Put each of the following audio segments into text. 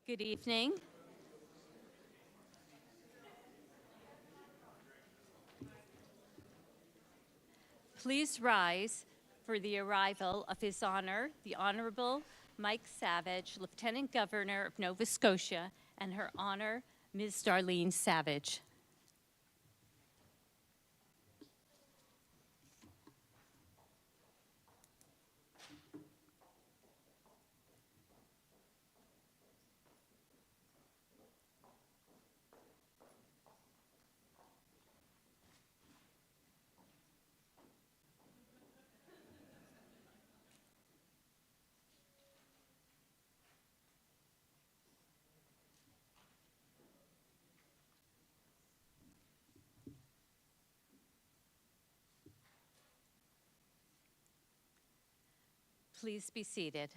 Good evening. Please rise for the arrival of His Honor, the Honorable Mike Savage, Lieutenant Governor of Nova Scotia, and Her Honor, Ms. Darlene Savage. Please be seated.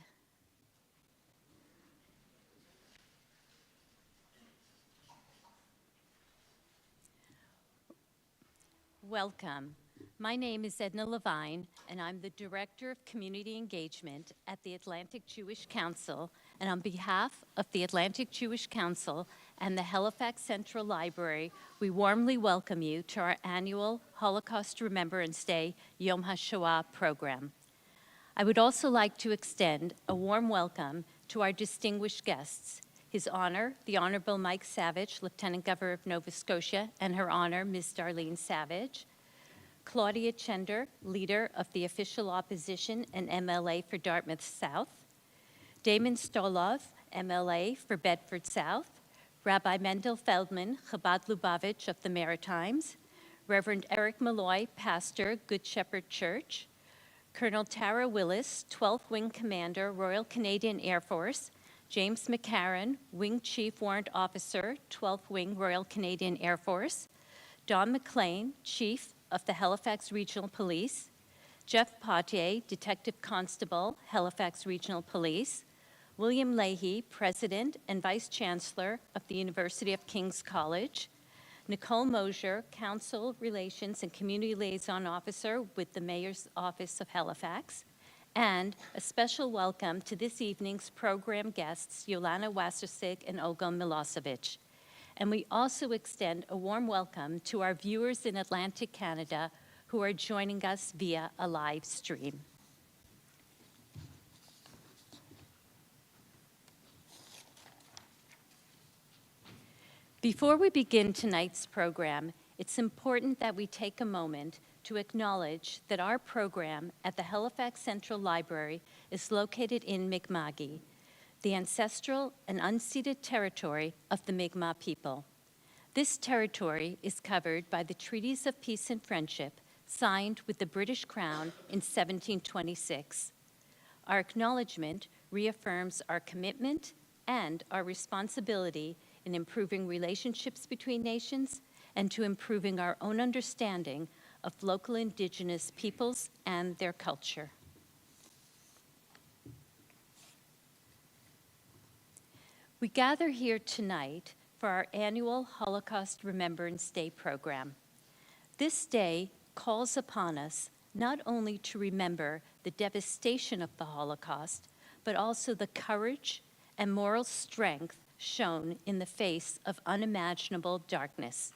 Welcome. My name is Edna Levine, and I'm the Director of Community Engagement at the Atlantic Jewish Council. And on behalf of the Atlantic Jewish Council and the Halifax Central Library, we warmly welcome you to our annual Holocaust Remembrance Day Yom HaShoah program. I would also like to extend a warm welcome to our distinguished guests, His Honor, the Honorable Mike Savage, Lieutenant Governor of Nova Scotia, and Her Honor, Ms. Darlene Savage, Claudia Chender, Leader of the Official Opposition and MLA for Dartmouth South, Damon Stolov, MLA for Bedford South, Rabbi Mendel Feldman, Chabad Lubavitch of the Maritimes, Reverend Eric Malloy, Pastor, Good Shepherd Church, Colonel Tara Willis, 12th Wing Commander, Royal Canadian Air Force, James McCarran, Wing Chief Warrant Officer, 12th Wing Royal Canadian Air Force, Don McLean, Chief of the Halifax Regional Police, Jeff Potier, Detective Constable, Halifax Regional Police, William Leahy, President and Vice Chancellor of the University of King's College, Nicole Mosier, Council Relations and Community Liaison Officer with the Mayor's Office of Halifax, and a special welcome to this evening's program guests, Yolana Wassersug and Olga Milosevich. And we also extend a warm welcome to our viewers in Atlantic Canada who are joining us via a live stream. Before we begin tonight's program, it's important that we take a moment to acknowledge that our program at the Halifax Central Library is located in Mi'kma'ki, the ancestral and unceded territory of the Mi'kmaq people. This territory is covered by the Treaties of Peace and Friendship signed with the British Crown in 1726. Our acknowledgement reaffirms our commitment and our responsibility in improving relationships between nations and to improving our own understanding of local Indigenous peoples and their culture. We gather here tonight for our annual Holocaust Remembrance Day program. This day calls upon us not only to remember the devastation of the Holocaust, but also the courage and moral strength shown in the face of unimaginable darkness.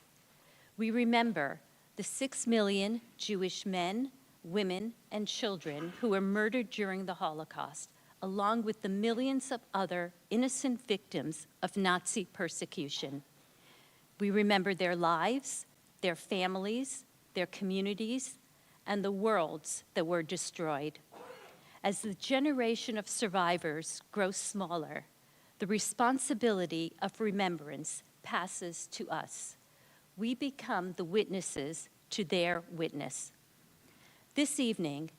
We remember the 6 million Jewish men, women, and children who were murdered during the Holocaust, along with the millions of other innocent victims of Nazi persecution. We remember their lives, their families, their communities, and the worlds that were destroyed. As the generation of survivors grows smaller, the responsibility of remembrance passes to us. We become the witnesses to their witness. This evening,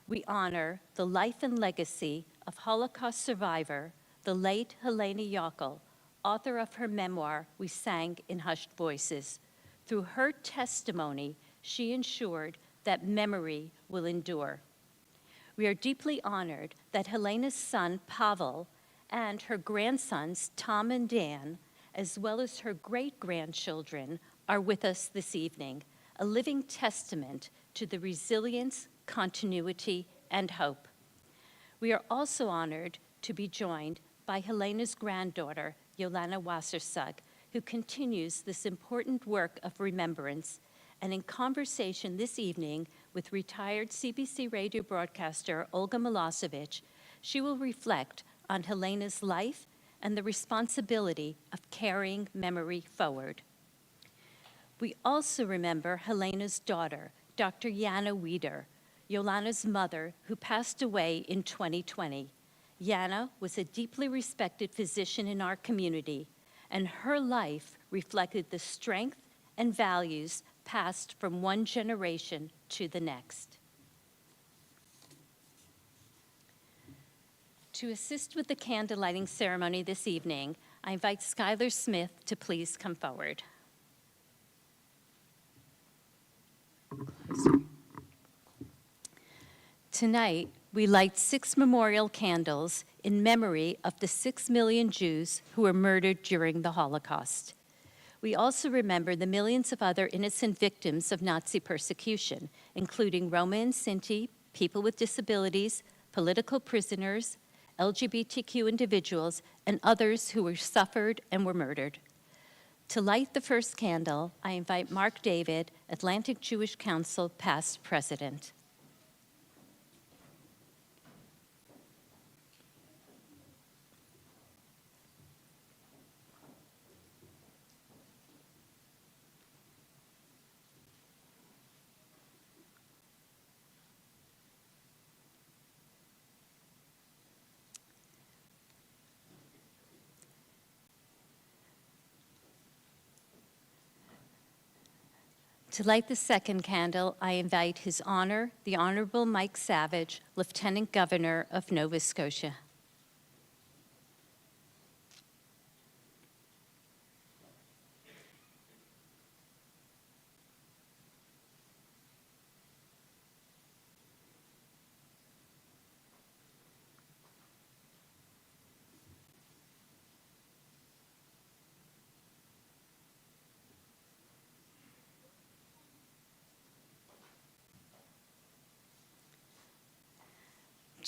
we honor the life and legacy of Holocaust survivor, the late Helena Jockel, author of her memoir, We Sang in Hushed Voices. Through her testimony, she ensured that memory will endure. We are deeply honored that Helena's son, Pavel, and her grandsons, Tom and Dan, as well as her great-grandchildren, are with us this evening, a living testament to the resilience, continuity, and hope. We are also honored to be joined by Helena's granddaughter, Yolana Wassersug, who continues this important work of remembrance, and in conversation this evening with retired CBC radio broadcaster Olga Milosevich, she will reflect on Helena's life and the responsibility of carrying memory forward. We also remember Helena's daughter, Dr. Yana Wieder, Yolana's mother, who passed away in 2020. Yana was a deeply respected physician in our community, and her life reflected the strength and values passed from one generation to the next. To assist with the candle lighting ceremony this evening, I invite Skylar Smith to please come forward. Tonight, we light 6 memorial candles in memory of the 6 million Jews who were murdered during the Holocaust. We also remember the millions of other innocent victims of Nazi persecution, including Roma and Sinti, people with disabilities, political prisoners, LGBTQ individuals, and others who were suffered and were murdered. To light the first candle, I invite Mark David, Atlantic Jewish Council past president. To light the second candle, I invite His Honor, the Honorable Mike Savage, Lieutenant Governor of Nova Scotia.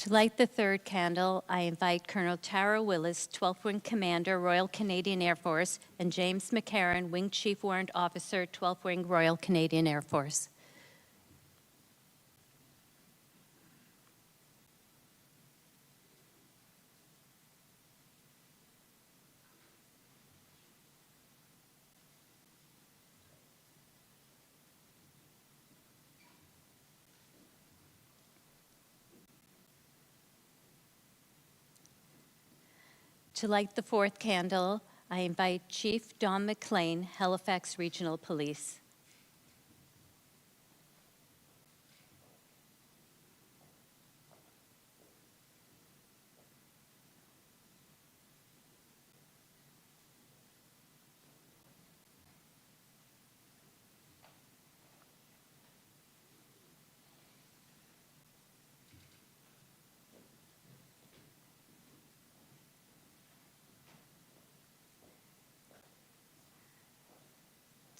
To light the third candle, I invite Colonel Tara Willis, 12th Wing Commander, Royal Canadian Air Force, and James McCarran, Wing Chief Warrant Officer, 12th Wing Royal Canadian Air Force. To light the fourth candle, I invite Chief Don McLean, Halifax Regional Police.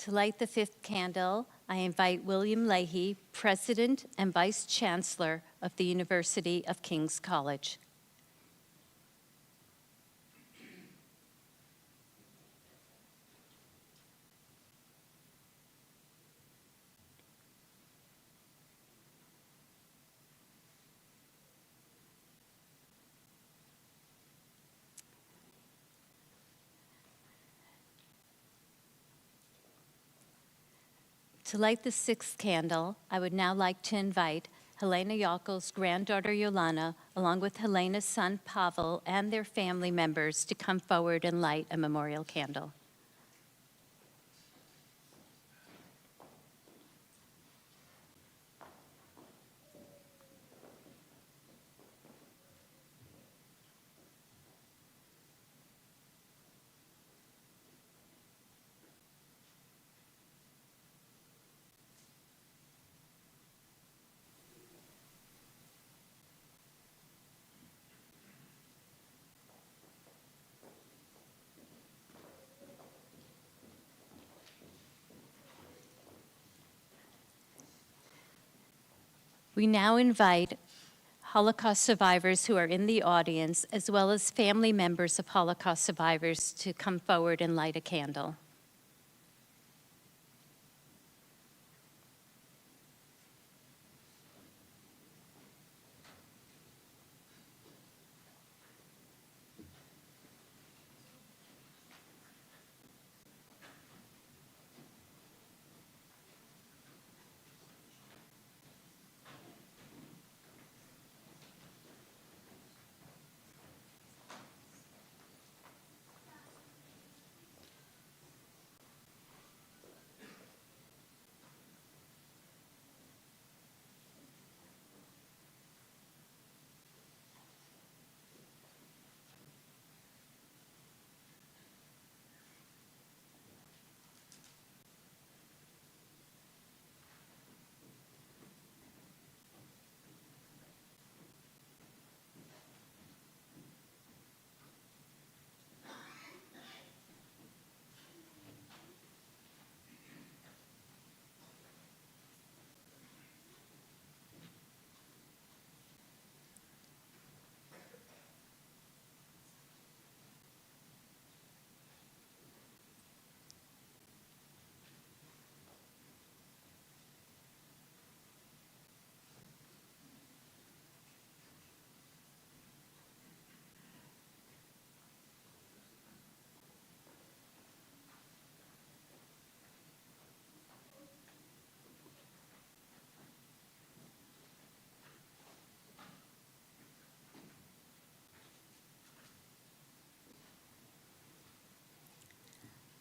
To light the fifth candle, I invite William Leahy, President and Vice Chancellor of the University of King's College. To light the sixth candle, I would now like to invite Helena Jockel's granddaughter Yolana, along with Helena's son Pavel and their family members, to come forward and light a memorial candle. We now invite Holocaust survivors who are in the audience, as well as family members of Holocaust survivors, to come forward and light a candle.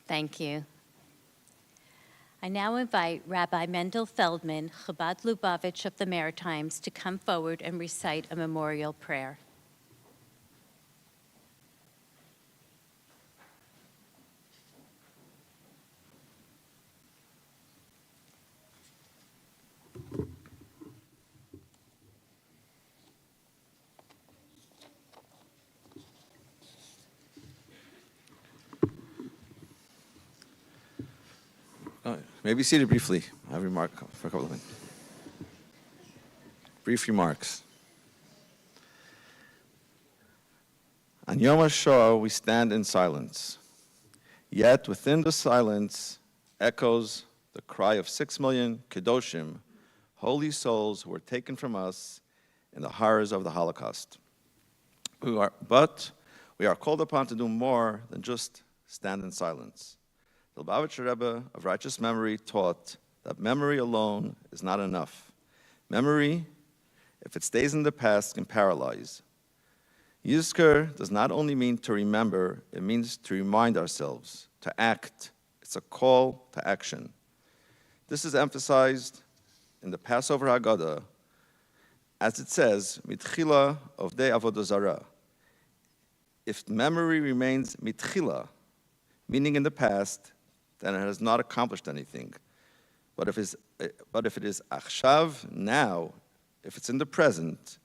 Thank you. I now invite Rabbi Mendel Feldman, Chabad Lubavitch of the Maritimes, to come forward and recite a memorial prayer. Maybe seated briefly. I have a remark for a couple of minutes. Brief remarks. On Yom HaShoah, we stand in silence. Yet within the silence echoes the cry of 6 million Kedoshim, holy souls who were taken from us in the horrors of the Holocaust. But we are called upon to do more than just stand in silence. The Lubavitcher Rebbe of righteous memory taught that memory alone is not enough. Memory, if it stays in the past, can paralyze. Yizker does not only mean to remember, it means to remind ourselves, to act. It's a call to action. This is emphasized in the Passover Haggadah, as it says, mitchila of de avodah zarah. If memory remains mitchila, meaning in the past, then it has not accomplished anything. But if it is achshav, now, if it's in the present,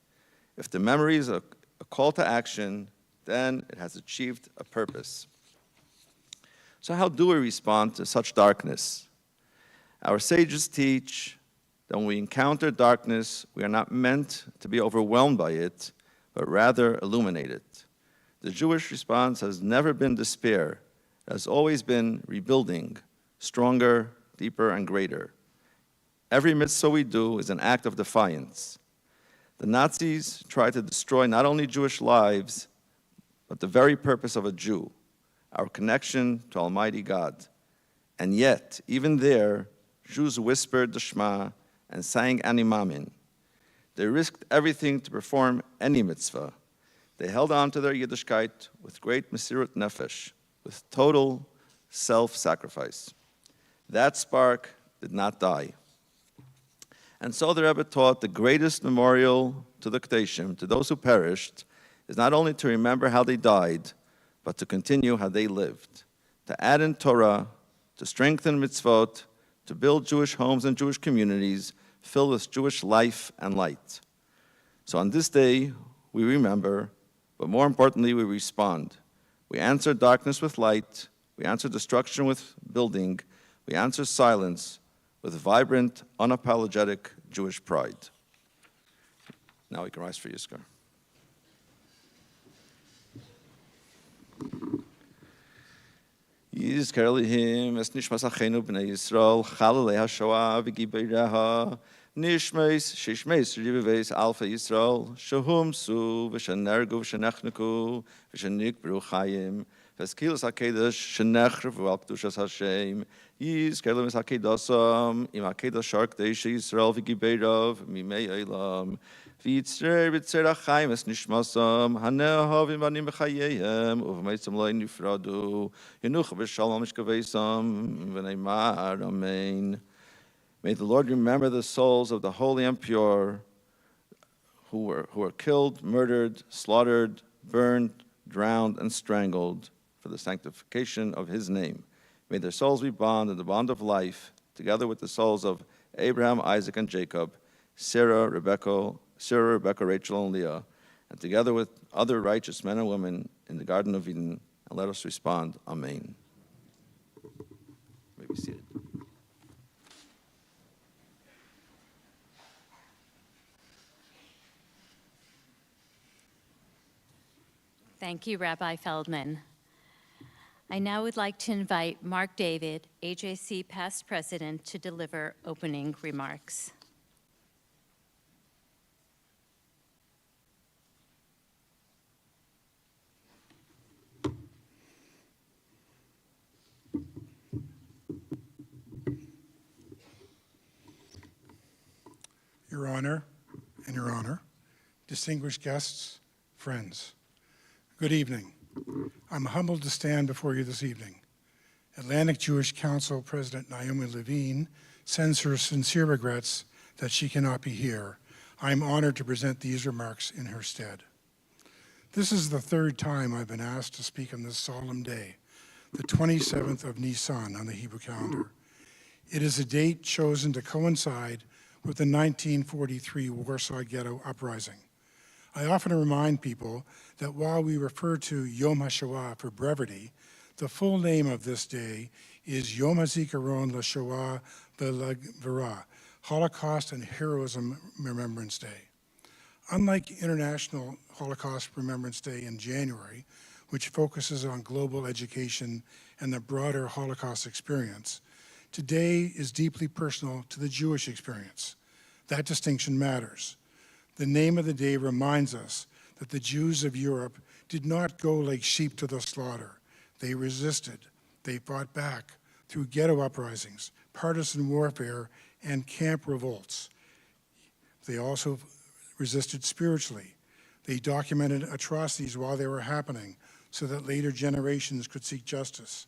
if the memory is a call to action, then it has achieved a purpose. So how do we respond to such darkness? Our sages teach that when we encounter darkness, we are not meant to be overwhelmed by it, but rather illuminate it. The Jewish response has never been despair. It has always been rebuilding, stronger, deeper, and greater. Every mitzvah we do is an act of defiance. The Nazis tried to destroy not only Jewish lives, but the very purpose of a Jew, our connection to Almighty God. And yet, even there, Jews whispered the Shema and sang Ani Mamin. They risked everything to perform any mitzvah. They held on to their Yiddishkeit with great Mesirut Nefesh, with total self-sacrifice. That spark did not die. And so the Rebbe taught the greatest memorial to the Kedeshim, to those who perished, is not only to remember how they died, but to continue how they lived, to add in Torah, to strengthen mitzvot, to build Jewish homes and Jewish communities filled with Jewish life and light. So on this day, we remember, but more importantly, we respond. We answer darkness with light. We answer destruction with building. We answer silence with vibrant, unapologetic Jewish pride. Now we can rise for Yizkor. Yizkor lihim es nishmas achenu b'nei Yisrael chalei HaShoah v'gibeiraha nishmeis shishmeis ribeveis alfa Yisrael shehumsu v'shenergu v'shenechneku v'shenikbru chayim v'skilas hakedesh shenechrevu al kedushas Hashem Yizkor lihim es hakedosam im hakedosh shark deisha Yisrael v'gibeirav mimei eilam V'yitzrer b'tzer achayim es nishmasam, hanehavim v'anim b'chayeihem, uv'meitzam lo'in nifradu, yenucha b'shalom ishkaveisam, v'neimar, amen. May the Lord remember the souls of the holy and pure who were killed, murdered, slaughtered, burned, drowned, and strangled for the sanctification of his name. May their souls be bound in the bond of life, together with the souls of Abraham, Isaac, and Jacob, Sarah, Rebecca, Rachel, and Leah, and together with other righteous men and women in the Garden of Eden, and let us respond, Amen. You may be seated. Thank you, Rabbi Feldman. I now would like to invite Mark David, AJC past president, to deliver opening remarks. Your Honor, and Your Honor, distinguished guests, friends, good evening. I'm humbled to stand before you this evening. Atlantic Jewish Council President Naomi Levine sends her sincere regrets that she cannot be here. I'm honored to present these remarks in her stead. This is the third time I've been asked to speak on this solemn day, the 27th of Nisan on the Hebrew calendar. It is a date chosen to coincide with the 1943 Warsaw Ghetto Uprising. I often remind people that while we refer to Yom HaShoah for brevity, the full name of this day is Yom HaZikaron LaShoah VeLaGvura, Holocaust and Heroism Remembrance Day. Unlike International Holocaust Remembrance Day in January, which focuses on global education and the broader Holocaust experience, today is deeply personal to the Jewish experience. That distinction matters. The name of the day reminds us that the Jews of Europe did not go like sheep to the slaughter. They resisted. They fought back through ghetto uprisings, partisan warfare, and camp revolts. They also resisted spiritually. They documented atrocities while they were happening so that later generations could seek justice.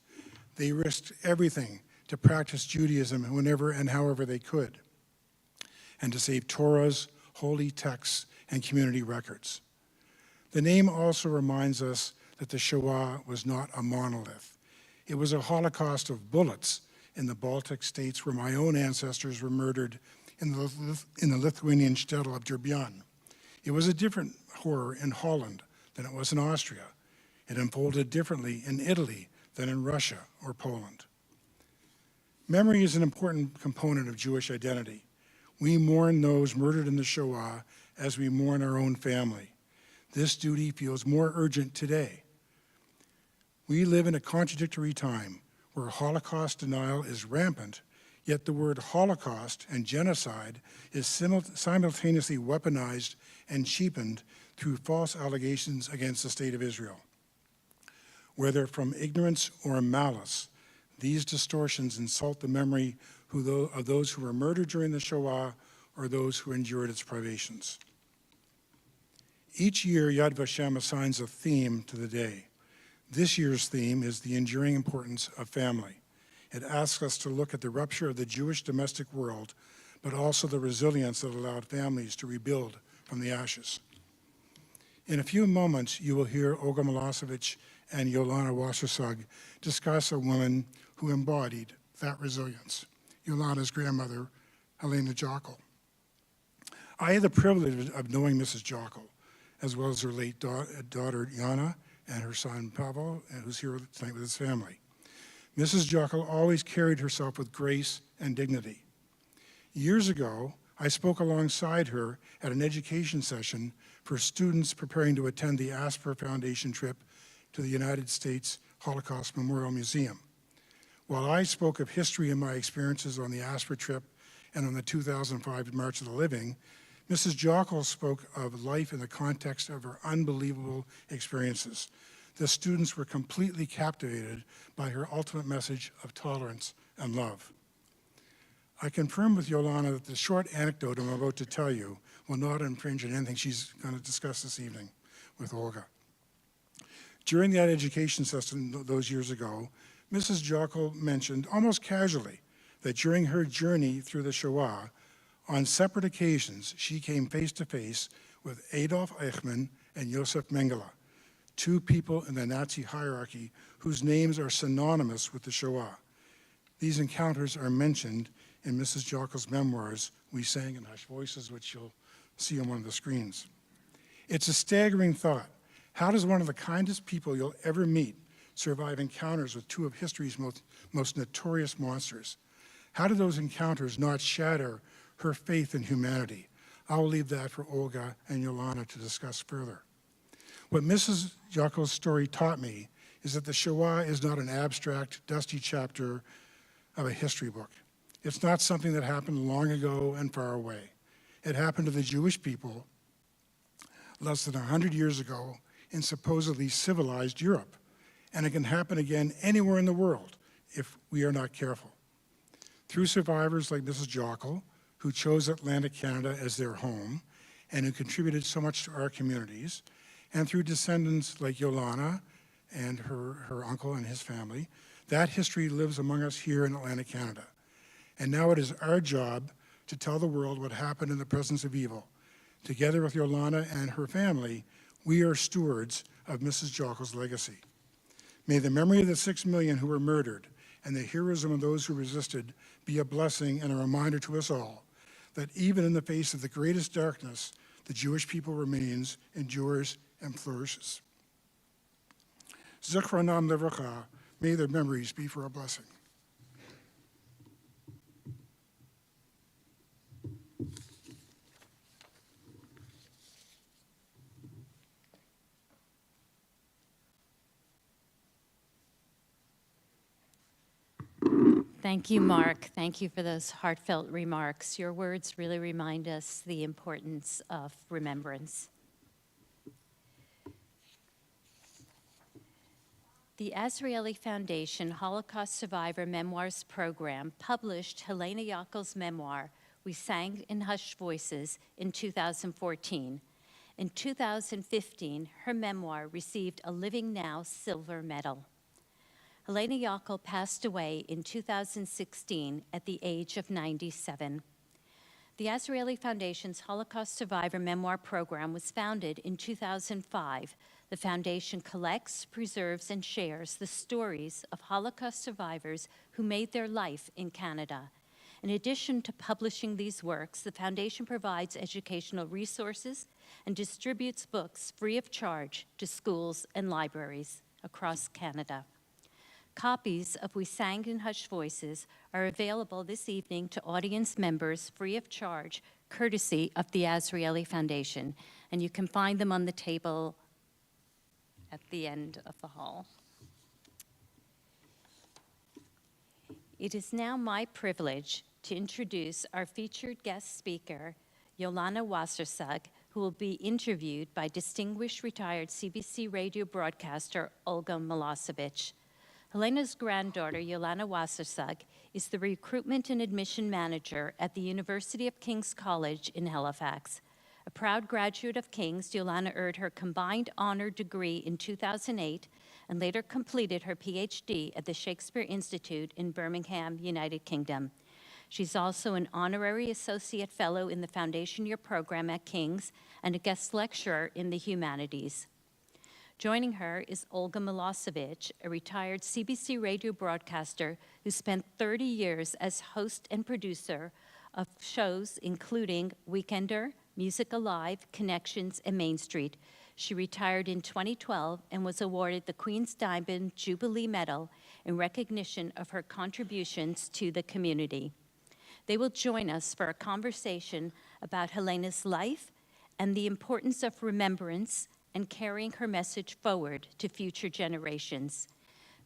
They risked everything to practice Judaism whenever and however they could, and to save Torahs, holy texts, and community records. The name also reminds us that the Shoah was not a monolith. It was a holocaust of bullets in the Baltic states where my own ancestors were murdered in the Lithuanian shtetl of Dribyan. It was a different horror in Holland than it was in Austria. It unfolded differently in Italy than in Russia or Poland. Memory is an important component of Jewish identity. We mourn those murdered in the Shoah as we mourn our own family. This duty feels more urgent today. We live in a contradictory time where Holocaust denial is rampant, yet the word Holocaust and genocide is simultaneously weaponized and cheapened through false allegations against the State of Israel. Whether from ignorance or malice, these distortions insult the memory of those who were murdered during the Shoah or those who endured its privations. Each year, Yad Vashem assigns a theme to the day. This year's theme is the enduring importance of family. It asks us to look at the rupture of the Jewish domestic world, but also the resilience that allowed families to rebuild from the ashes. In a few moments, you will hear Olga Milosevich and Yolana Wassersug discuss a woman who embodied that resilience, Yolana's grandmother, Helena Jockel. I had the privilege of knowing Mrs. Jockel, as well as her late daughter, Yana, and her son, Pavel, who's here tonight with his family. Mrs. Jockel always carried herself with grace and dignity. Years ago, I spoke alongside her at an education session for students preparing to attend the Azrieli Foundation trip to the United States Holocaust Memorial Museum. While I spoke of history and my experiences on the Azrieli trip and on the 2005 March of the Living, Mrs. Jockel spoke of life in the context of her unbelievable experiences. The students were completely captivated by her ultimate message of tolerance and love. I confirm with Yolana that the short anecdote I'm about to tell you will not infringe on anything she's going to discuss this evening with Olga. During that education session those years ago, Mrs. Jockel mentioned almost casually that during her journey through the Shoah, on separate occasions, she came face to face with Adolf Eichmann and Josef Mengele, two people in the Nazi hierarchy whose names are synonymous with the Shoah. These encounters are mentioned in Mrs. Jockel's memoirs, We Sang in Hushed Voices, which you'll see on one of the screens. It's a staggering thought. How does one of the kindest people you'll ever meet survive encounters with two of history's most notorious monsters? How do those encounters not shatter her faith in humanity? I will leave that for Olga and Yolana to discuss further. What Mrs. Jockel's story taught me is that the Shoah is not an abstract, dusty chapter of a history book. It's not something that happened long ago and far away. It happened to the Jewish people less than 100 years ago in supposedly civilized Europe. And it can happen again anywhere in the world if we are not careful. Through survivors like Mrs. Jockel, who chose Atlantic Canada as their home and who contributed so much to our communities, and through descendants like Yolana and her uncle and his family, that history lives among us here in Atlantic Canada. And now it is our job to tell the world what happened in the presence of evil. Together with Yolana and her family, we are stewards of Mrs. Jockel's legacy. May the memory of the 6 million who were murdered and the heroism of those who resisted be a blessing and a reminder to us all that even in the face of the greatest darkness, the Jewish people remains, endures, and flourishes. Zichronam Livracha, may their memories be for a blessing. Thank you, Mark. Thank you for those heartfelt remarks. Your words really remind us the importance of remembrance. The Azrieli Foundation Holocaust Survivor Memoirs Program published Helena Jockel's memoir, We Sang in Hushed Voices, in 2014. In 2015, her memoir received a Living Now Silver Medal. Helena Jockel passed away in 2016 at the age of 97. The Azrieli Foundation's Holocaust Survivor Memoir Program was founded in 2005. The foundation collects, preserves, and shares the stories of Holocaust survivors who made their life in Canada. In addition to publishing these works, the foundation provides educational resources and distributes books free of charge to schools and libraries across Canada. Copies of We Sang in Hushed Voices are available this evening to audience members free of charge, courtesy of the Azrieli Foundation, and you can find them on the table at the end of the hall. It is now my privilege to introduce our featured guest speaker, Yolana Wassersug, who will be interviewed by distinguished retired CBC radio broadcaster Olga Milosevich. Helena's granddaughter, Yolana Wassersug, is the recruitment and admission manager at the University of King's College in Halifax. A proud graduate of King's, Yolana earned her combined honor degree in 2008 and later completed her PhD at the Shakespeare Institute in Birmingham, United Kingdom. She's also an honorary associate fellow in the Foundation Year program at King's and a guest lecturer in the humanities. Joining her is Olga Milosevich, a retired CBC radio broadcaster who spent 30 years as host and producer of shows including Weekender, Music Alive, Connections, and Main Street. She retired in 2012 and was awarded the Queen's Diamond Jubilee Medal in recognition of her contributions to the community. They will join us for a conversation about Helena's life and the importance of remembrance and carrying her message forward to future generations.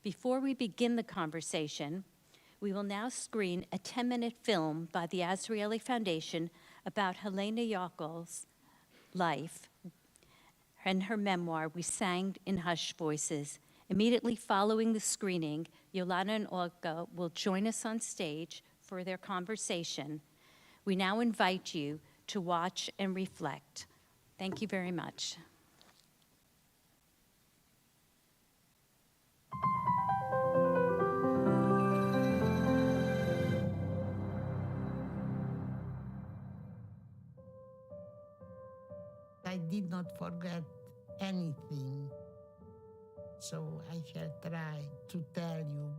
Before we begin the conversation, we will now screen a 10-minute film by the Azrieli Foundation about Helena Jockel's life and her memoir, We Sang in Hushed Voices. Immediately following the screening, Yolana and Olga will join us on stage for their conversation. We now invite you to watch and reflect. Thank you very much. I did not forget anything, so I shall try to tell you.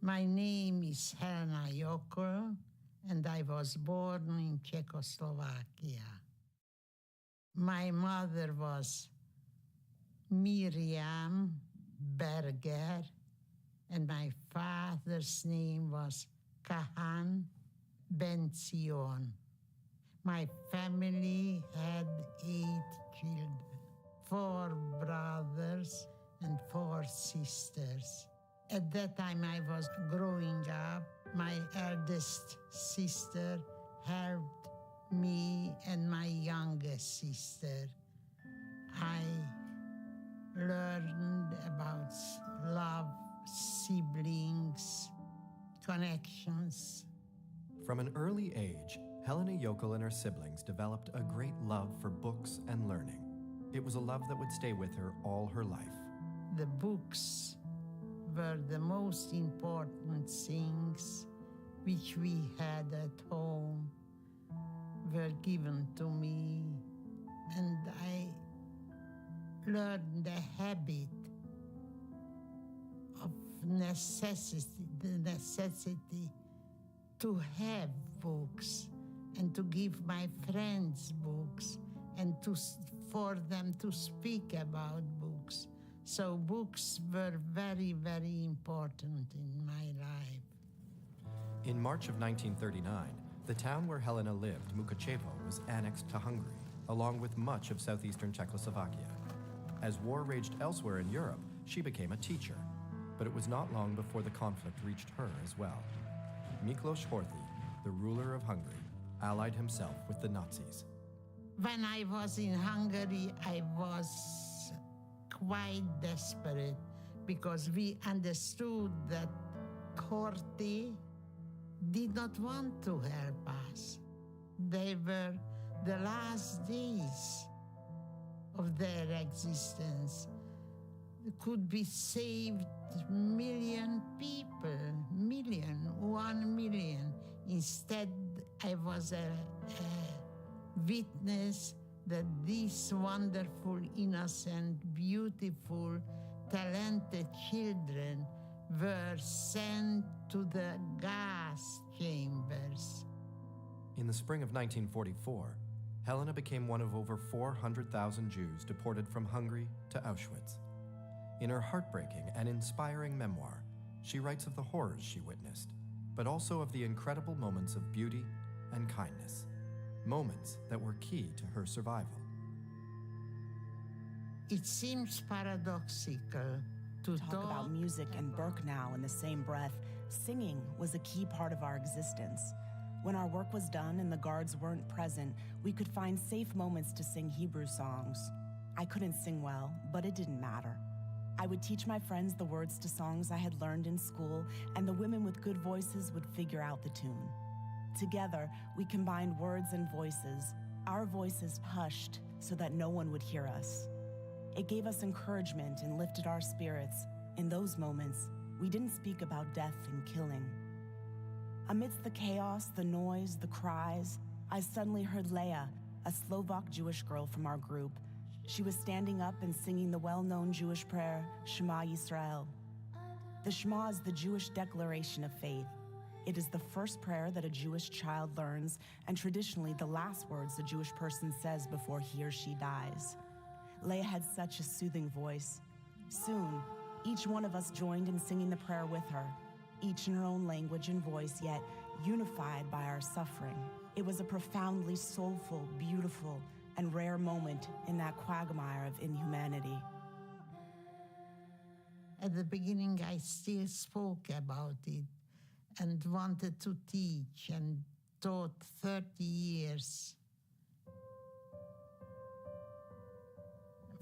My name is Helena Jockel, and I was born in Czechoslovakia. My mother was Miriam Berger, and my father's name was Kahan Ben Zion. My family had 8 children, 4 brothers and 4 sisters. At that time I was growing up. My eldest sister helped me and my youngest sister. I learned about love, siblings, connections. From an early age, Helena Jockel and her siblings developed a great love for books and learning. It was a love that would stay with her all her life. The books were the most important things which we had at home, were given to me, and I learned the habit of the necessity to have books and to give my friends books and for them to speak about books. So books were very, very important in my life. In March of 1939, the town where Helena lived, Mukachevo, was annexed to Hungary, along with much of southeastern Czechoslovakia. As war raged elsewhere in Europe, she became a teacher. But it was not long before the conflict reached her as well. Miklos Horthy, the ruler of Hungary, allied himself with the Nazis. When I was in Hungary, I was quite desperate because we understood that Horthy did not want to help us. They were the last days of their existence. Could be saved million people, 1 million. Instead, I was a witness that these wonderful, innocent, beautiful, talented children were sent to the gas chambers. In the spring of 1944, Helena became one of over 400,000 Jews deported from Hungary to Auschwitz. In her heartbreaking and inspiring memoir, she writes of the horrors she witnessed, but also of the incredible moments of beauty and kindness, moments that were key to her survival. It seems paradoxical to talk about music and Birkenau in the same breath. Singing was a key part of our existence. When our work was done and the guards weren't present, we could find safe moments to sing Hebrew songs. I couldn't sing well, but it didn't matter. I would teach my friends the words to songs I had learned in school, and the women with good voices would figure out the tune. Together, we combined words and voices, our voices hushed so that no one would hear us. It gave us encouragement and lifted our spirits. In those moments, we didn't speak about death and killing. Amidst the chaos, the noise, the cries, I suddenly heard Leah, a Slovak Jewish girl from our group. She was standing up and singing the well-known Jewish prayer, Shema Yisrael. The Shema is the Jewish declaration of faith. It is the first prayer that a Jewish child learns, and traditionally the last words a Jewish person says before he or she dies. Leah had such a soothing voice. Soon, Each one of us joined in singing the prayer with her, each in her own language and voice, yet unified by our suffering. It was a profoundly soulful, beautiful, and rare moment in that quagmire of inhumanity. At the beginning, I still spoke about it and wanted to teach and taught 30 years.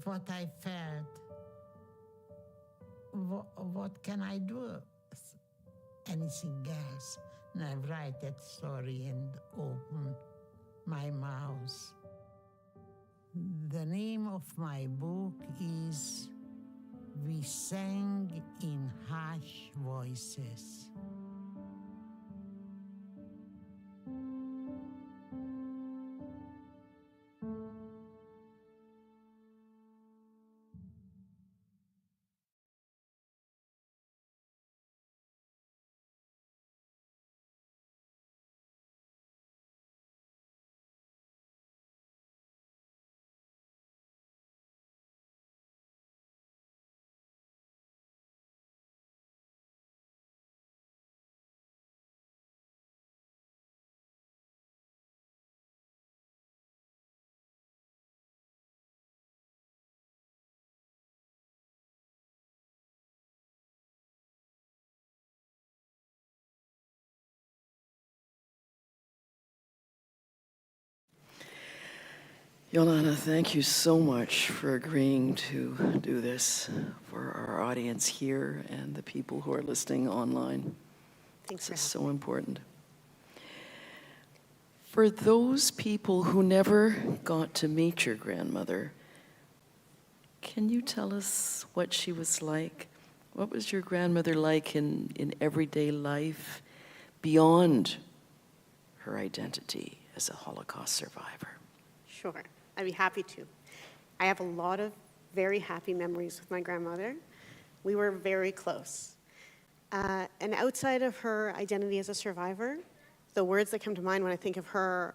What I felt, what can I do? Anything else? And I write that story and open my mouth. The name of my book is We Sang in Hushed Voices. Yolana, thank you so much for agreeing to do this for our audience here and the people who are listening online. Thanks This is for so important. For those people who never got to meet your grandmother, can you tell us what she was like? What was your grandmother like in everyday life beyond her identity as a Holocaust survivor? Sure, I'd be happy to. I have a lot of very happy memories with my grandmother. We were very close. And outside of her identity as a survivor, the words that come to mind when I think of her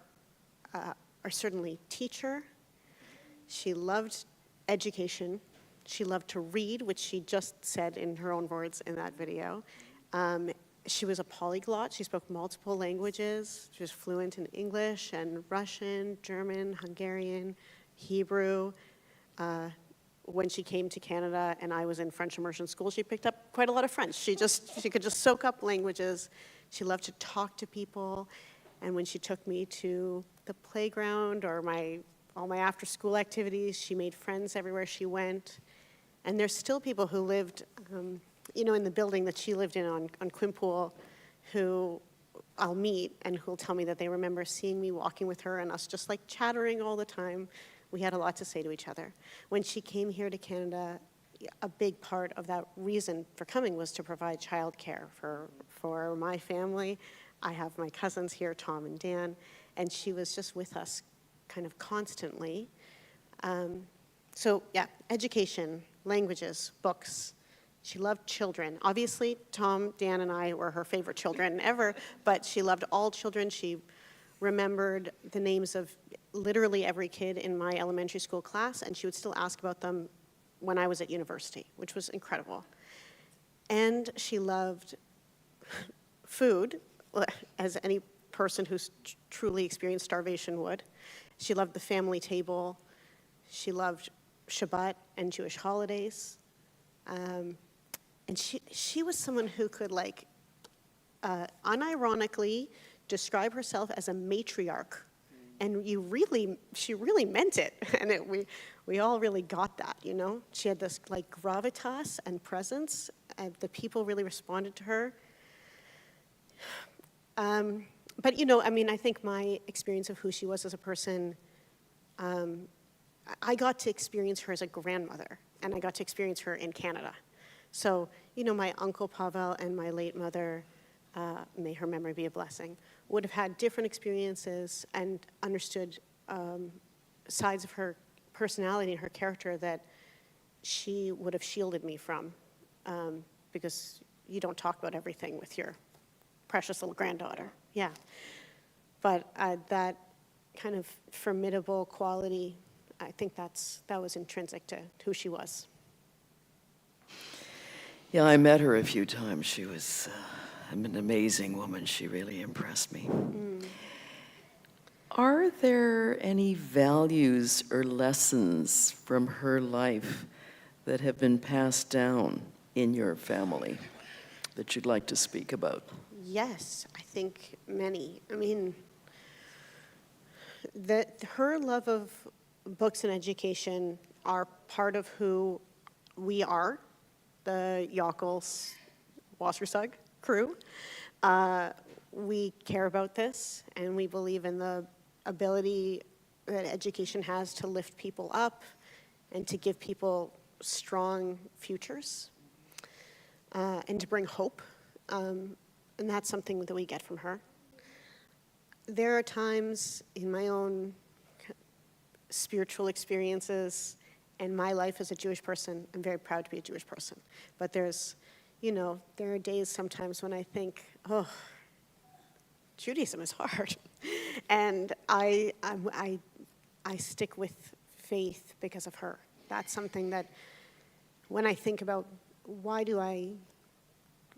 are certainly teacher. She loved education. She loved to read, which she just said in her own words in that video. She was a polyglot. She spoke multiple languages. She was fluent in English and Russian, German, Hungarian, Hebrew. When she came to Canada and I was in French immersion school, she picked up quite a lot of French. She could just soak up languages. She loved to talk to people. And when she took me to the playground or all my after-school activities, she made friends everywhere she went. And there's still people who lived, in the building that she lived in on Quimpool, who I'll meet and who'll tell me that they remember seeing me walking with her and us just like chattering all the time. We had a lot to say to each other. When she came here to Canada, a big part of that reason for coming was to provide childcare for my family. I have my cousins here, Tom and Dan, and she was just with us kind of constantly. So yeah, education, languages, books. She loved children. Obviously, Tom, Dan, and I were her favorite children ever, but she loved all children. She remembered the names of literally every kid in my elementary school class, and she would still ask about them when I was at university, which was incredible. And she loved food, as any person who's truly experienced starvation would. She loved the family table. She loved Shabbat and Jewish holidays. And she was someone who could unironically describe herself as a matriarch. And she really meant it. And we all really got that, She had this gravitas and presence, and the people really responded to her. But I think my experience of who she was as a person, I got to experience her as a grandmother, and I got to experience her in Canada. So, my Uncle Pavel and my late mother, may her memory be a blessing, would have had different experiences and understood sides of her personality and her character that she would have shielded me from, because you don't talk about everything with your precious little granddaughter. Yeah. But that kind of formidable quality, I think that was intrinsic to who she was. Yeah, I met her a few times. She was an amazing woman. She really impressed me. Are there any values or lessons from her life that have been passed down in your family that you'd like to speak about? Yes, I think many. I mean, her love of books and education are part of who we are, the Jockels Wassersug crew. We care about this, and we believe in the ability that education has to lift people up and to give people strong futures and to bring hope. And that's something that we get from her. There are times in my own spiritual experiences and my life as a Jewish person, I'm very proud to be a Jewish person. But there's, there are days sometimes when I think, oh, Judaism is hard. And I stick with faith because of her. That's something that when I think about why do I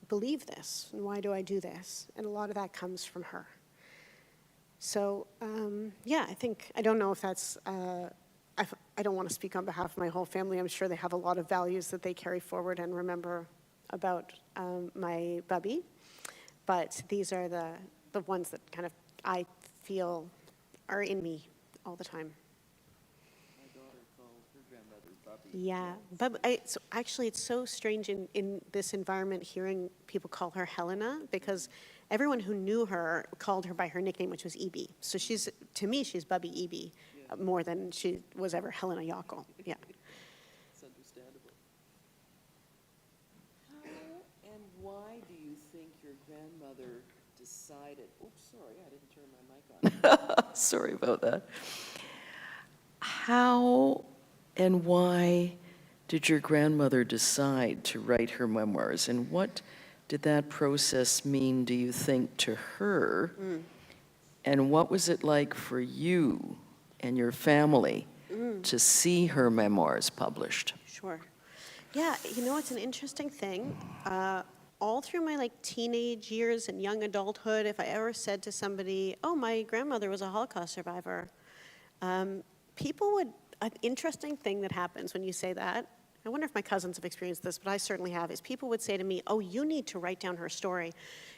believe this and why do I do this, and a lot of that comes from her. So yeah, I don't know if that's, I don't want to speak on behalf of my whole family. I'm sure they have a lot of values that they carry forward and remember about my bubby. But these are the ones that kind of I feel are in me all the time. My daughter called her grandmother Bubby. Yeah, so actually it's so strange in this environment hearing people call her Helena, because everyone who knew her called her by her nickname, which was Ebi. So to me, she's Bubby Ebi, more than she was ever Helena Jockel. Yeah. It's understandable. How and why do you think your grandmother decided, oops, sorry, I didn't turn my mic on. Sorry about that. How and why did your grandmother decide to write her memoirs, and what did that process mean, do you think, to her? And what was it like for you and your family to see her memoirs published? Sure. Yeah, it's an interesting thing. All through my teenage years and young adulthood, if I ever said to somebody, oh, my grandmother was a Holocaust survivor, people would, an interesting thing that happens when you say that, I wonder if my cousins have experienced this, but I certainly have, is people would say to me, oh, you need to write down her story.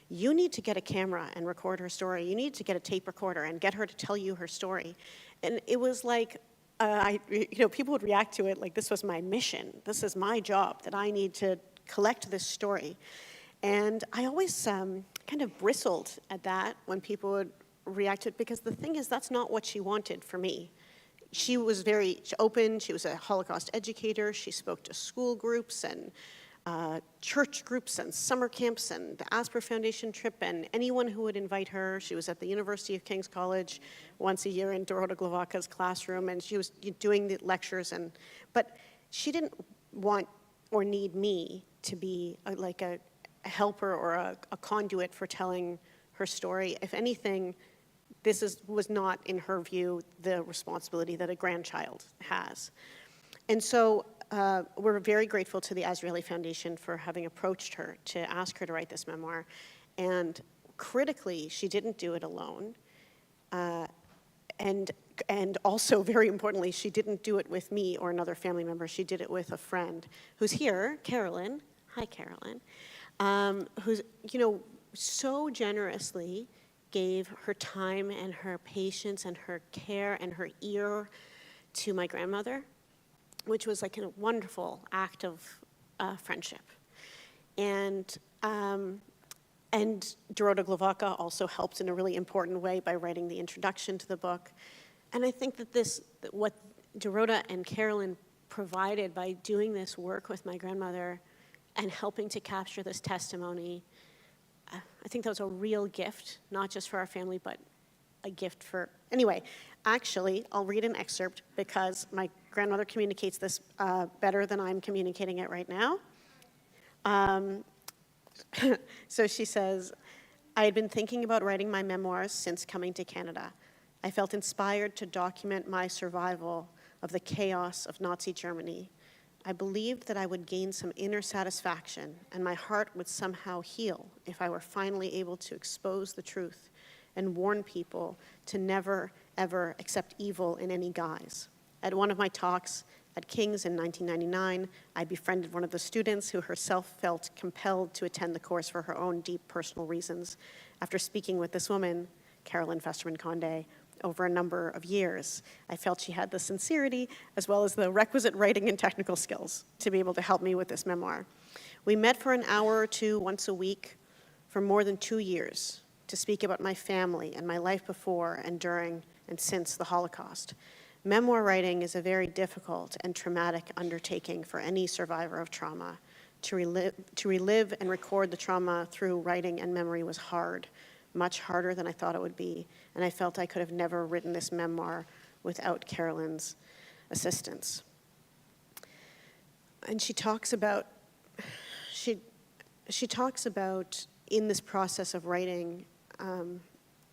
You need to get a camera and record her story. You need to get a tape recorder and get her to tell you her story. And it was like, people would react to it like this was my mission. This is my job, that I need to collect this story. And I always kind of bristled at that when people would react to it, because the thing is, that's not what she wanted for me. She was very open. She was a Holocaust educator. She spoke to school groups and church groups and summer camps and the Asper Foundation trip and anyone who would invite her. She was at the University of King's College once a year in Dorota Glavaca's classroom, and she was doing the lectures. But she didn't want or need me to be a helper or a conduit for telling her story. If anything, this was not, in her view, the responsibility that a grandchild has. And so we're very grateful to the Azrieli Foundation for having approached her to ask her to write this memoir. And critically, she didn't do it alone. And also, very importantly, she didn't do it with me or another family member. She did it with a friend who's here, Carolyn. Hi, Carolyn. Who's, so generously gave her time and her patience and her care and her ear to my grandmother, which was a wonderful act of friendship. And Dorota Glavaca also helped in a really important way by writing the introduction to the book. And I think that what Dorota and Carolyn provided by doing this work with my grandmother and helping to capture this testimony, I think that was a real gift, not just for our family, but a gift for, anyway, actually, I'll read an excerpt because my grandmother communicates this better than I'm communicating it right now. So she says, I had been thinking about writing my memoirs since coming to Canada. I felt inspired to document my survival of the chaos of Nazi Germany. I believed that I would gain some inner satisfaction and my heart would somehow heal if I were finally able to expose the truth and warn people to never, ever accept evil in any guise. At one of my talks at King's in 1999, I befriended one of the students who herself felt compelled to attend the course for her own deep personal reasons. After speaking with this woman, Carolyn Festerman-Condé, over a number of years, I felt she had the sincerity as well as the requisite writing and technical skills to be able to help me with this memoir. We met for an hour or two once a week for more than 2 years to speak about my family and my life before and during and since the Holocaust. Memoir writing is a very difficult and traumatic undertaking for any survivor of trauma. To relive and record the trauma through writing and memory was hard, much harder than I thought it would be, and I felt I could have never written this memoir without Carolyn's assistance. And she talks about in this process of writing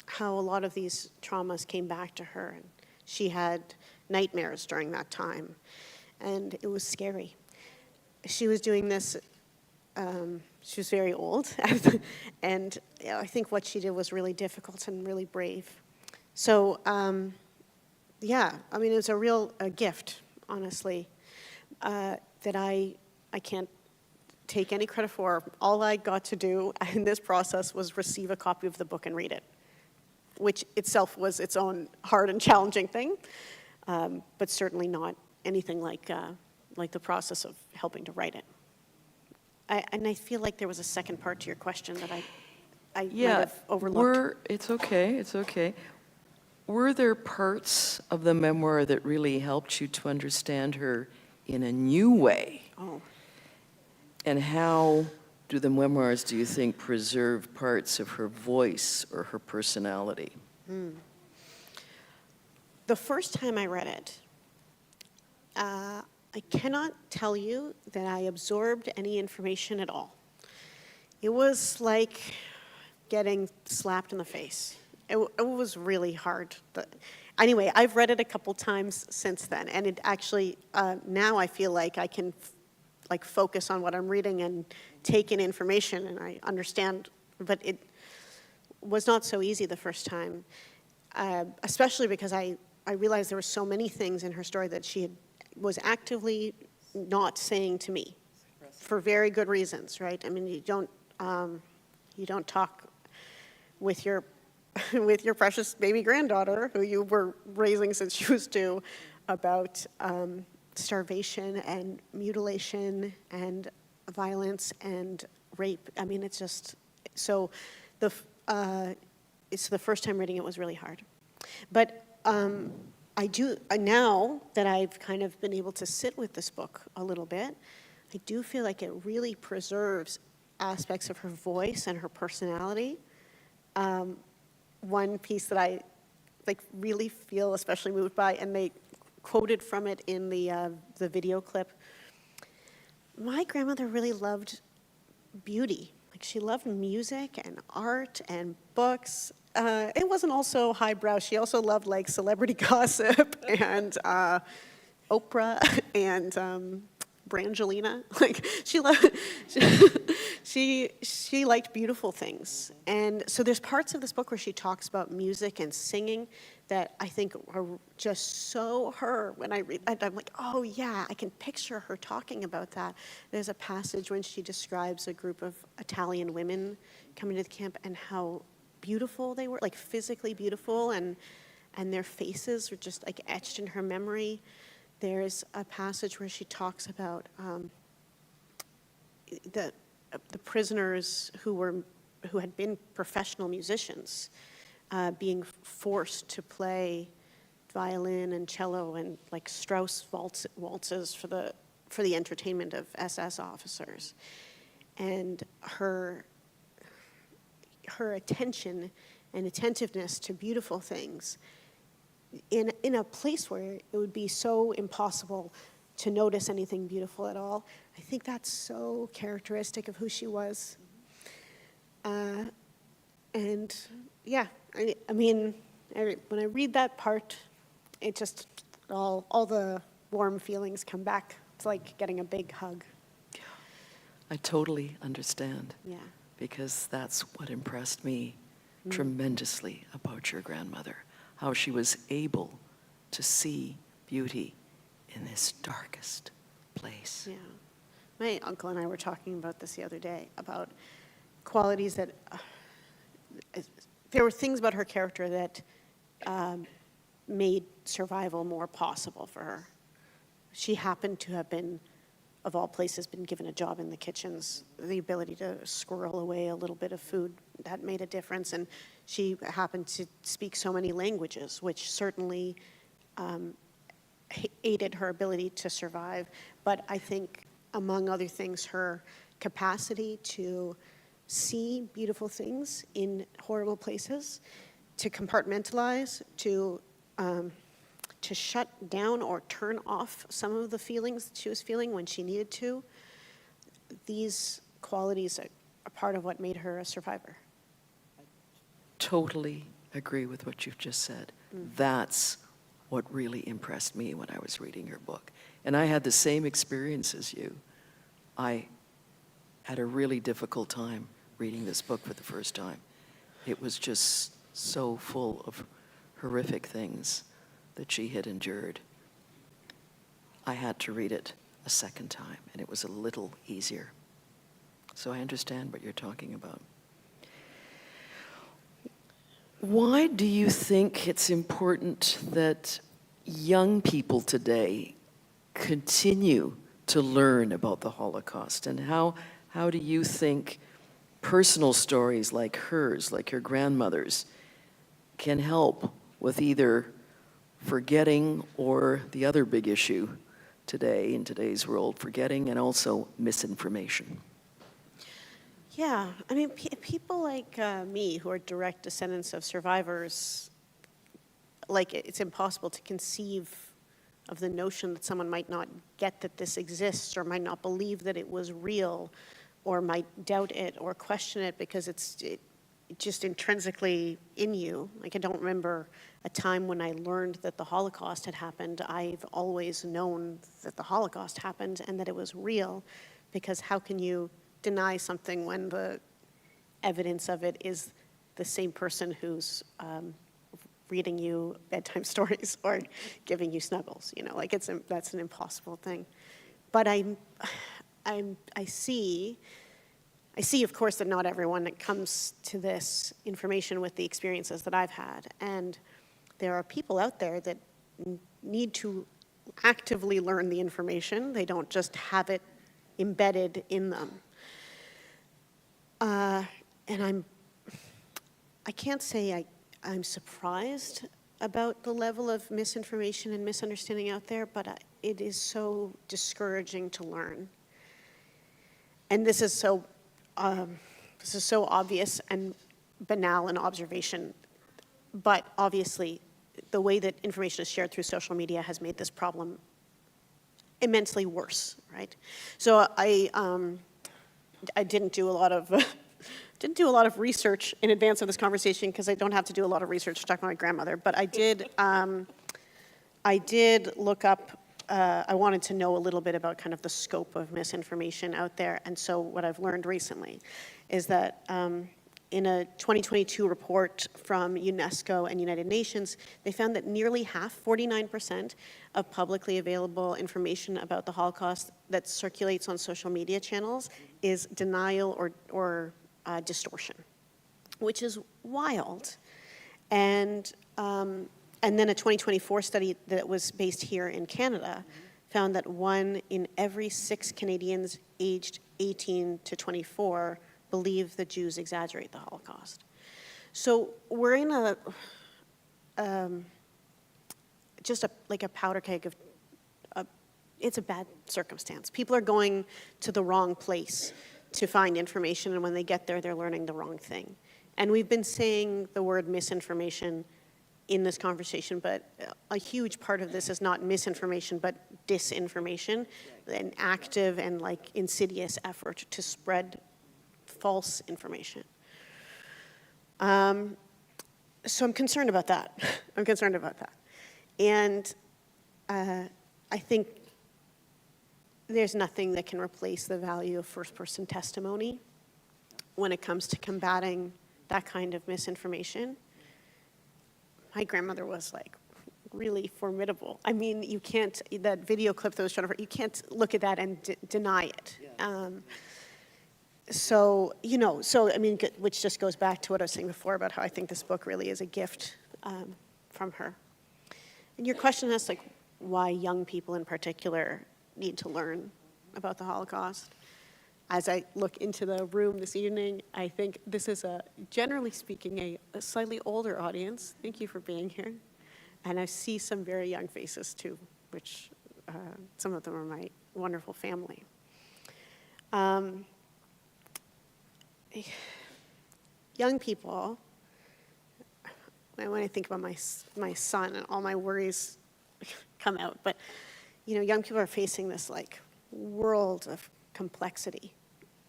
how a lot of these traumas came back to her. And she had nightmares during that time, and it was scary. She was doing this, she was very old, and I think what she did was really difficult and really brave. So, yeah, I mean, it was a gift, honestly, that I can't take any credit for. All I got to do in this process was receive a copy of the book and read it, which itself was its own hard and challenging thing, but certainly not anything like the process of helping to write it. And I feel like there was a second part to your question that I might have overlooked. It's okay. Were there parts of the memoir that really helped you to understand her in a new way? Oh. And how do the memoirs, do you think, preserve parts of her voice or her personality? The first time I read it, I cannot tell you that I absorbed any information at all. It was like getting slapped in the face. It was really hard. Anyway, I've read it a couple times since then, and it actually, now I feel like I can focus on what I'm reading and take in information, and I understand, but it was not so easy the first time, especially because I realized there were so many things in her story that she was actively not saying to me for very good reasons, right? I mean, you don't talk with your precious baby granddaughter, who you were raising since she was 2, about starvation and mutilation and violence and rape. I mean, it's just, so it's the first time reading it was really hard. But now that I've kind of been able to sit with this book a little bit, I do feel like it really preserves aspects of her voice and her personality. One piece that I really feel especially moved by, and they quoted from it in the video clip. My grandmother really loved beauty. She loved music and art and books. It wasn't also highbrow. She also loved celebrity gossip and Oprah and Brangelina. She liked beautiful things. And so there's parts of this book where she talks about music and singing that I think are just so her. When I read it, I'm like, oh yeah, I can picture her talking about that. There's a passage when she describes a group of Italian women coming to the camp and how beautiful they were, physically beautiful, and their faces were just etched in her memory. There's a passage where she talks about the prisoners who had been professional musicians being forced to play violin and cello and Strauss waltzes for the entertainment of SS officers, and her attention and attentiveness to beautiful things in a place where it would be so impossible to notice anything beautiful at all. I think that's so characteristic of who she was. And yeah, I mean, when I read that part, it just, all the warm feelings come back. It's like getting a big hug. I totally understand, Yeah. because that's what impressed me tremendously about your grandmother, how she was able to see beauty in this darkest place. Yeah. My uncle and I were talking about this the other day, about qualities that, there were things about her character that made survival more possible for her. She happened to have been, of all places, been given a job in the kitchens, the ability to squirrel away a little bit of food, that made a difference. And she happened to speak so many languages, which certainly aided her ability to survive. But I think, among other things, her capacity to see beautiful things in horrible places, to compartmentalize, to shut down or turn off some of the feelings that she was feeling when she needed to. These qualities are part of what made her a survivor. Totally agree with what you've just said. That's what really impressed me when I was reading your book. And I had the same experience as you. I had a really difficult time reading this book for the first time. It was just so full of horrific things that she had endured. I had to read it a second time, and it was a little easier. So I understand what you're talking about. Why do you think it's important that young people today continue to learn about the Holocaust? And how do you think personal stories like hers, like your grandmother's, can help with either forgetting or the other big issue today in today's world, forgetting and also misinformation? Yeah, I mean, people like me, who are direct descendants of survivors, like, it's impossible to conceive of the notion that someone might not get that this exists, or might not believe that it was real, or might doubt it or question it because it's just intrinsically in you. Like, I don't remember a time when I learned that the Holocaust had happened. I've always known that the Holocaust happened and that it was real, because how can you deny something when the evidence of it is the same person who's reading you bedtime stories or giving you snuggles? You know, like, that's an impossible thing. But I see, of course, that not everyone that comes to this information with the experiences that I've had. And there are people out there that need to actively learn the information. They don't just have it embedded in them. And I can't say I'm surprised about the level of misinformation and misunderstanding out there, but it is so discouraging to learn. And this is so obvious and banal an observation, but obviously the way that information is shared through social media has made this problem immensely worse, right? So I didn't do a lot of research in advance of this conversation, because I don't have to do a lot of research to talk about my grandmother, but I did look up. I wanted to know a little bit about kind of the scope of misinformation out there. And so what I've learned recently is that in a 2022 report from UNESCO and United Nations, they found that nearly half, 49%, of publicly available information about the Holocaust that circulates on social media channels is denial or distortion, which is wild. And then a 2024 study that was based here in Canada found that 1 in every 6 Canadians aged 18 to 24 believe that Jews exaggerate the Holocaust. So we're in a powder keg of, it's a bad circumstance. People are going to the wrong place to find information, and when they get there, they're learning the wrong thing. And we've been saying the word misinformation in this conversation, but a huge part of this is not misinformation, but disinformation, an active and insidious effort to spread false information. So I'm concerned about that. And I think there's nothing that can replace the value of first-person testimony when it comes to combating that kind of misinformation. My grandmother was like really formidable. I mean, you can't, that video clip that was shown of her, you can't look at that and deny it. So, I mean, which just goes back to what I was saying before about how I think this book really is a gift from her. And your question is like why young people in particular need to learn about the Holocaust. As I look into the room this evening, I think this is generally speaking, a slightly older audience. Thank you for being here. And I see some very young faces too, which some of them are my wonderful family. Young people, when I think about my son and all my worries come out, but young people are facing this like world of complexity.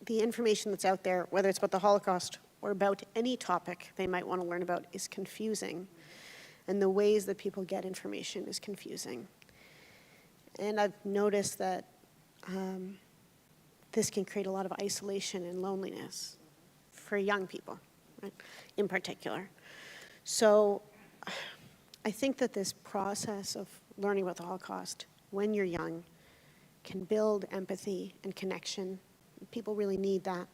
The information that's out there, whether it's about the Holocaust or about any topic they might want to learn about, is confusing. And the ways that people get information is confusing. And I've noticed that this can create a lot of isolation and loneliness for young people, right, in particular. So I think that this process of learning about the Holocaust when you're young can build empathy and connection. People really need that.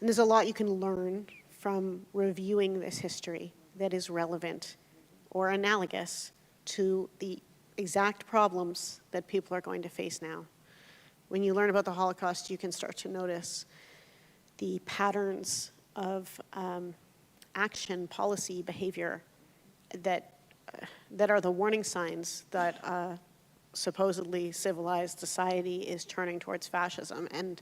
And there's a lot you can learn from reviewing this history that is relevant or analogous to the exact problems that people are going to face now. When you learn about the Holocaust, you can start to notice the patterns of action, policy, behavior that are the warning signs that supposedly civilized society is turning towards fascism, and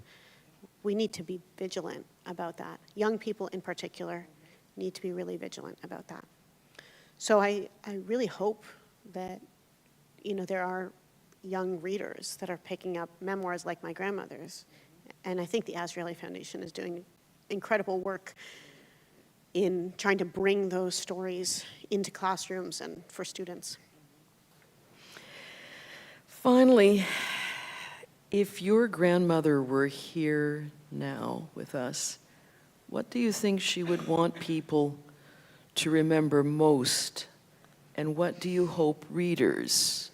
we need to be vigilant about that. Young people in particular need to be really vigilant about that. So I really hope that there are young readers that are picking up memoirs like my grandmother's, and I think the Azrieli Foundation is doing incredible work in trying to bring those stories into classrooms and for students. Finally, if your grandmother were here now with us, what do you think she would want people to remember most? And what do you hope readers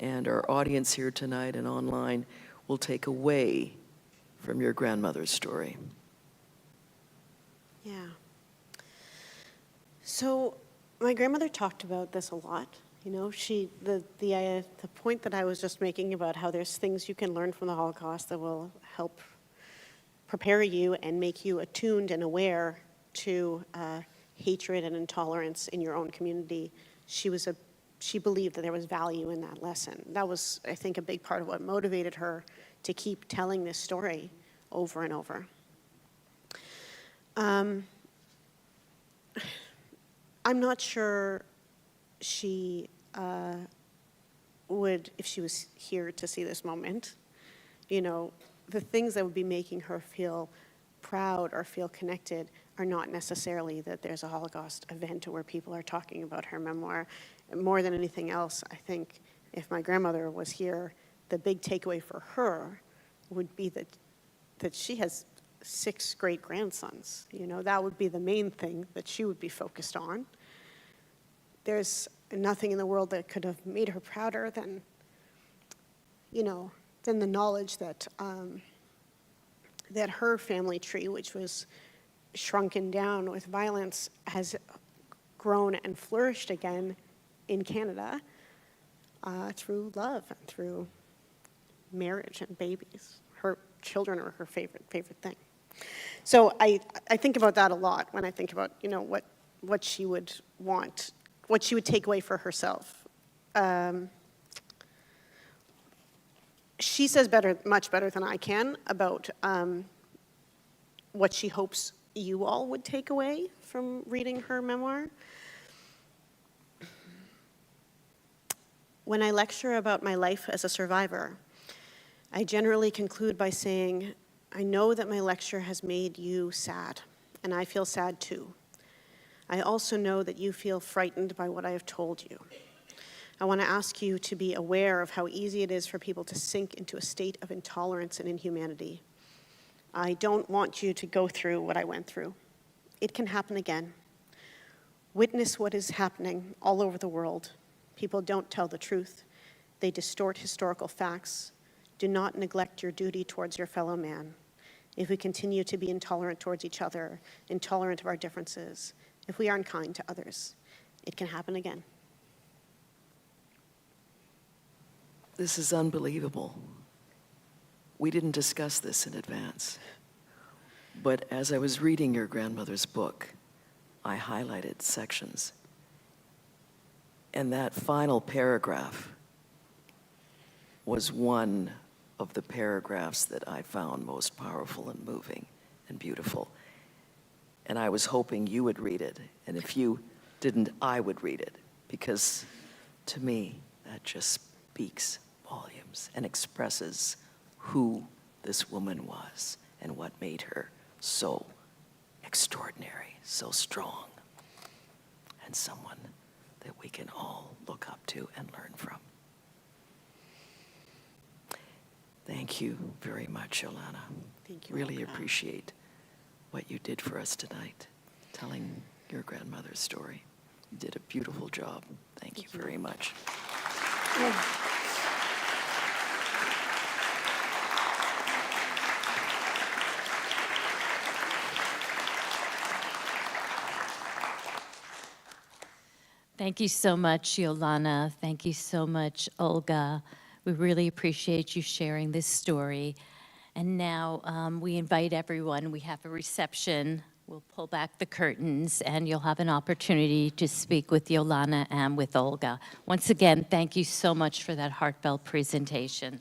and our audience here tonight and online will take away from your grandmother's story? Yeah. So my grandmother talked about this a lot. The point that I was just making about how there's things you can learn from the Holocaust that will help prepare you and make you attuned and aware to hatred and intolerance in your own community. She believed that there was value in that lesson. That was, I think, a big part of what motivated her to keep telling this story over and over. I'm not sure she would, if she was here to see this moment, the things that would be making her feel proud or feel connected are not necessarily that there's a Holocaust event where people are talking about her memoir. More than anything else, I think if my grandmother was here, the big takeaway for her would be that she has 6 great-grandsons. That would be the main thing that she would be focused on. There's nothing in the world that could have made her prouder than the knowledge that that her family tree, which was shrunken down with violence, has grown and flourished again in Canada through love and through marriage and babies. Her children are her favorite thing. So I think about that a lot when I think about what she would want, what she would take away for herself. She says much better than I can about what she hopes you all would take away from reading her memoir. When I lecture about my life as a survivor, I generally conclude by saying, I know that my lecture has made you sad, and I feel sad too. I also know that you feel frightened by what I have told you. I want to ask you to be aware of how easy it is for people to sink into a state of intolerance and inhumanity. I don't want you to go through what I went through. It can happen again. Witness what is happening all over the world. People don't tell the truth. They distort historical facts. Do not neglect your duty towards your fellow man. If we continue to be intolerant towards each other, intolerant of our differences, if we are unkind to others, it can happen again. This is unbelievable. We didn't discuss this in advance. But as I was reading your grandmother's book, I highlighted sections. And that final paragraph was one of the paragraphs that I found most powerful and moving and beautiful. And I was hoping you would read it. And if you didn't, I would read it. Because to me, that just speaks volumes and expresses who this woman was and what made her so extraordinary, so strong, and someone that we can all look up to and learn from. Thank you very much, Yolana. Thank you, Really Olga. appreciate what you did for us tonight, telling your grandmother's story. You did a beautiful job. Thank you very much. Thank you so much, Yolana. Thank you so much, Olga. We really appreciate you sharing this story. And now we invite everyone. We have a reception. We'll pull back the curtains, and you'll have an opportunity to speak with Yolana and with Olga. Once again, thank you so much for that heartfelt presentation.